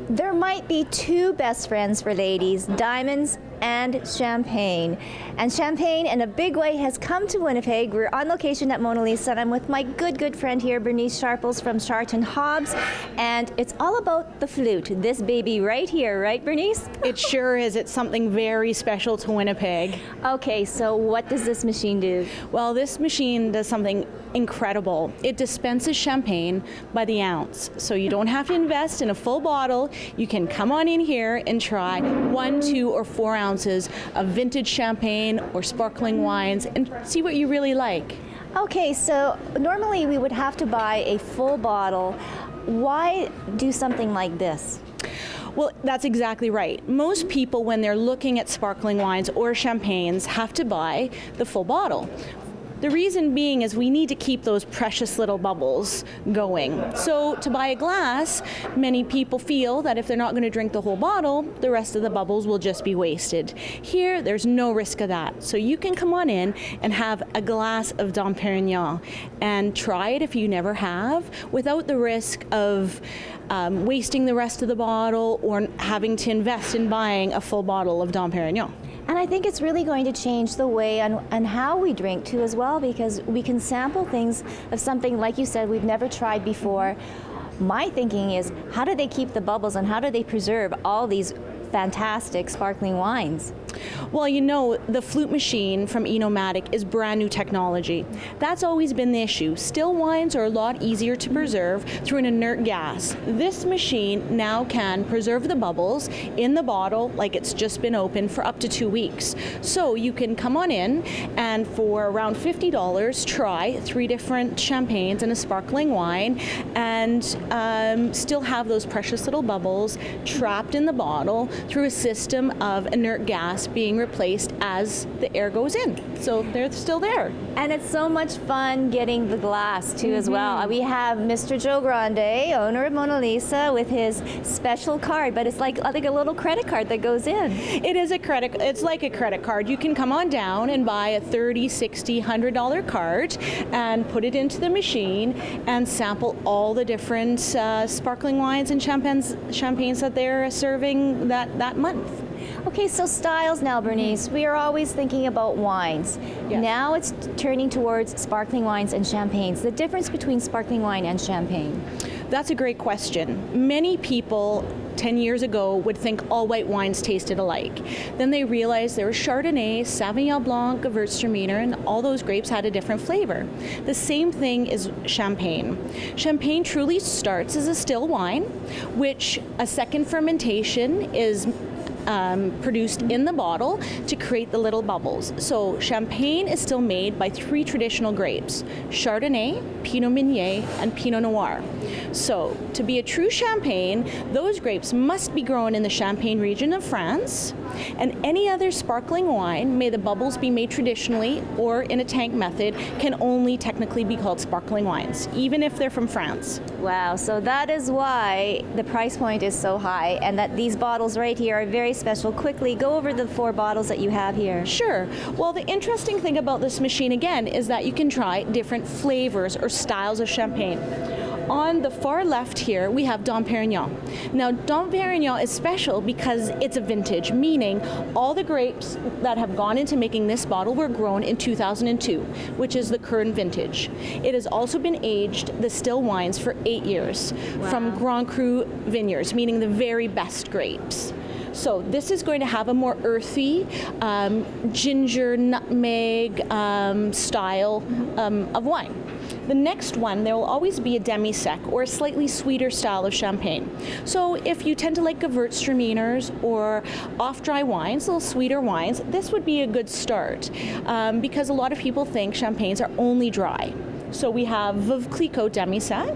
There might be two best friends for ladies, diamonds and champagne. And champagne in a big way has come to Winnipeg. We're on location at Mona Lisa and I'm with my good friend here, Bernice Sharples from Charlton Hobbs. And it's all about the flute, this baby right here, right Bernice? It sure is. It's something very special to Winnipeg. Okay, so what does this machine do? Well, this machine does something incredible. It dispenses champagne by the ounce. So you don't have to invest in a full bottle. You can come on in here and try 1, 2, or 4 ounces of vintage champagne or sparkling wines and see what you really like. Okay, so normally we would have to buy a full bottle. Why do something like this? Well, that's exactly right. Most people, when they're looking at sparkling wines or champagnes, have to buy the full bottle. The reason being is we need to keep those precious little bubbles going. So to buy a glass, many people feel that if they're not going to drink the whole bottle, the rest of the bubbles will just be wasted. Here, there's no risk of that. So you can come on in and have a glass of Dom Perignon and try it if you never have, without the risk of wasting the rest of the bottle or having to invest in buying a full bottle of Dom Perignon. And I think it's really going to change the way and how we drink too as well, because we can sample things of something, like you said, we've never tried before. My thinking is, how do they keep the bubbles and how do they preserve all these fantastic sparkling wines? Well, you know, the flute machine from Enomatic is brand new technology. That's always been the issue. Still wines are a lot easier to preserve through an inert gas. This machine now can preserve the bubbles in the bottle like it's just been opened for up to 2 weeks. So you can come on in and for around $50 try 3 different champagnes and a sparkling wine and still have those precious little bubbles trapped in the bottle through a system of inert gas being replaced as the air goes in. So they're still there. And it's so much fun getting the glass too as well. We have Mr. Joe Grande, owner of Mona Lisa, with his special card, but it's like a little credit card that goes in. It is it's like a credit card. You can come on down and buy a $30, $60, $100 card and put it into the machine and sample all the different sparkling wines and champagnes that they're serving that month. Okay, so styles now, Bernice. We are always thinking about wines. Yes. Now it's turning towards sparkling wines and champagnes. The difference between sparkling wine and champagne? That's a great question. Many people 10 years ago would think all white wines tasted alike. Then they realized there was Chardonnay, Sauvignon Blanc, Gewürztraminer, and all those grapes had a different flavor. The same thing is champagne. Champagne truly starts as a still wine, which a second fermentation is produced in the bottle to create the little bubbles. So champagne is still made by 3 traditional grapes: Chardonnay, Pinot Meunier, and Pinot Noir. So to be a true champagne, those grapes must be grown in the Champagne region of France, and any other sparkling wine, may the bubbles be made traditionally or in a tank method, can only technically be called sparkling wines, even if they're from France. Wow, so that is why the price point is so high, and that these bottles right here are very special. Quickly, go over the 4 bottles that you have here. Sure. Well, the interesting thing about this machine, again, is that you can try different flavors or styles of champagne. On the far left here, we have Dom Perignon. Now, Dom Perignon is special because it's a vintage, meaning all the grapes that have gone into making this bottle were grown in 2002, which is the current vintage. It has also been aged, the still wines, for 8 years. Wow. From Grand Cru vineyards, meaning the very best grapes. So this is going to have a more earthy, ginger, nutmeg style of wine. The next one, there will always be a demi-sec, or a slightly sweeter style of champagne. So if you tend to like Gewürztraminers or off-dry wines, little sweeter wines, this would be a good start because a lot of people think champagnes are only dry. So we have Veuve Clicquot demi-sec.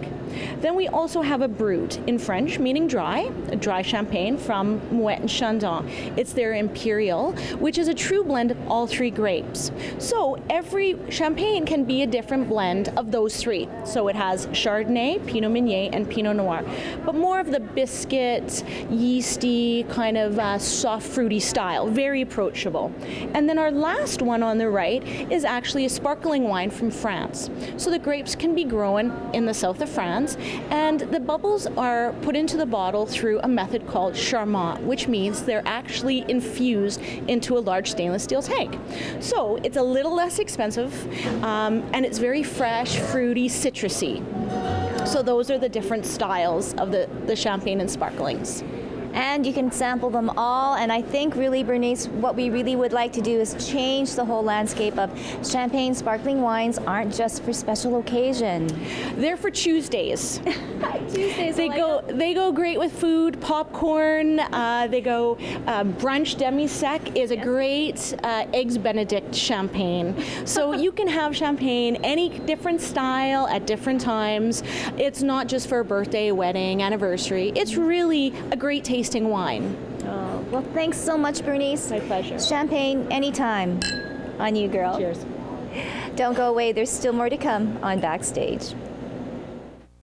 Then we also have a Brut, in French, meaning dry, a dry champagne from Moet and Chandon. It's their Imperial, which is a true blend of all 3 grapes. So every champagne can be a different blend of those 3. So it has Chardonnay, Pinot Meunier, and Pinot Noir, but more of the biscuit, yeasty, kind of soft, fruity style, very approachable. And then our last one on the right is actually a sparkling wine from France. So the grapes can be grown in the south of France, cans, and the bubbles are put into the bottle through a method called charmat, which means they're actually infused into a large stainless steel tank. So it's a little less expensive, and it's very fresh, fruity, citrusy. So those are the different styles of the champagne and sparklings. And you can sample them all, and I think really, Bernice, what we really would like to do is change the whole landscape of champagne sparkling wines aren't just for special occasion. They're for Tuesdays. Tuesdays, They go great with food, popcorn. They go brunch demi-sec is a great eggs Benedict champagne. So you can have champagne any different style at different times. It's not just for a birthday, wedding, anniversary. It's really a great tasting wine. Oh, well, thanks so much, Bernice. My pleasure. Champagne anytime. On you, girl. Cheers. Don't go away. There's still more to come on Backstage.